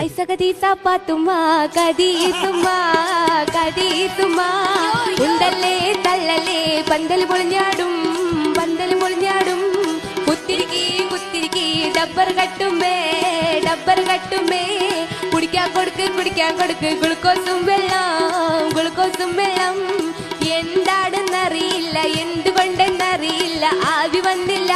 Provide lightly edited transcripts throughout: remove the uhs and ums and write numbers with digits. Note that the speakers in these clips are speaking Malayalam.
ഐസകദീസ പാത്തുമ്മ കദീസുമ്മ കദീസുമ്മ ഉണ്ടല്ലേ തള്ളല്ലേ പന്തൽ പൊളിഞ്ഞാടും പന്തൽ പൊളിഞ്ഞാടും കുത്തിരിക്കി കുത്തിരിക്കി ഡബ്ബർ കട്ടുമ്പേ കുടിക്കാൻ കൊടുക്ക് ഗ്ലൂക്കോസും വെള്ളം എന്താണെന്നറിയില്ല എന്തുകൊണ്ടെന്നറിയില്ല ആവി വന്നില്ല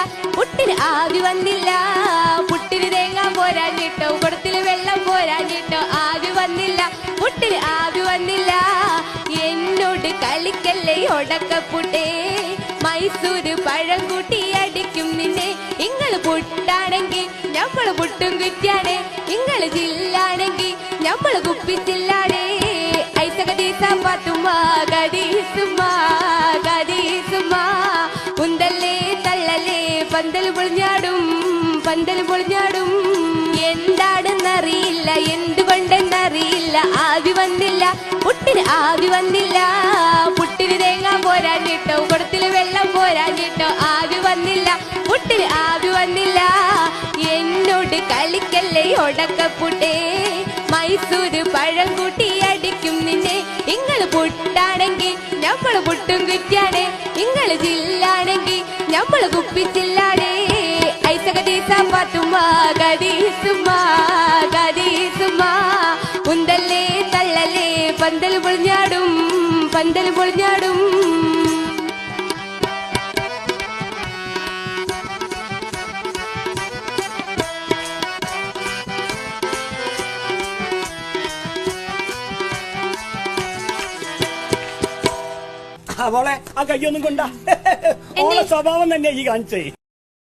പുട്ടിന് തേങ്ങ പോരാഞ്ഞിട്ടോ കുടത്തില് വെള്ളം പോരാഞ്ഞിട്ടോ ആവി വന്നില്ല എന്നോട് കളിക്കല്ലേ ഒടക്കപ്പുട്ടേ മൈസൂര് പഴം കൂട്ടി അടിക്കും നിന്നെ ഇങ്ങള് പുട്ടാണെങ്കിൽ ഞമ്മള് പുട്ടും കുറ്റിയാണേ ഇങ്ങള് ജില്ലാണെങ്കിൽ ഞമ്മള് കുപ്പിച്ചില്ലാണേ ഐസകദീസ പാത്തുമ്മ കദീസുമ്മ ഉന്തല്ലേ തള്ളല്ലേ പന്തൽ പൊളിഞ്ഞാടും എന്താണെന്നറിയില്ല എന്തുകൊണ്ടെന്നറിയില്ല ആവി വന്നില്ല പുട്ടിന് തേങ്ങ പോരാഞ്ഞിട്ടോ കുടത്തില് വെള്ളം പോരാഞ്ഞിട്ടോ ആവി വന്നില്ല എന്നോട് കളിക്കല്ലേ ഒടക്കപ്പുട്ടേ മൈസൂര് പഴം കൂട്ടി അടിക്കും നിന്നെ ഇങ്ങള് പുട്ടാണെങ്കിൽ ഞമ്മള് പുട്ടും കുറ്റിയാണേ ഇങ്ങള് ജില്ലാണെങ്കിൽ ഞമ്മള് കുപ്പിച്ചില്ലാണേ ഐസകദീസ പാത്തുമ്മ കദീസുമ്മ ഉന്തല്ലേ തള്ളല്ലേ പന്തൽ പൊളിഞ്ഞാടും അവളെ ആ കയ്യൊന്നും കൊണ്ട ഓളെ സ്വഭാവം തന്നെ ഈ കാണിച്ചേ.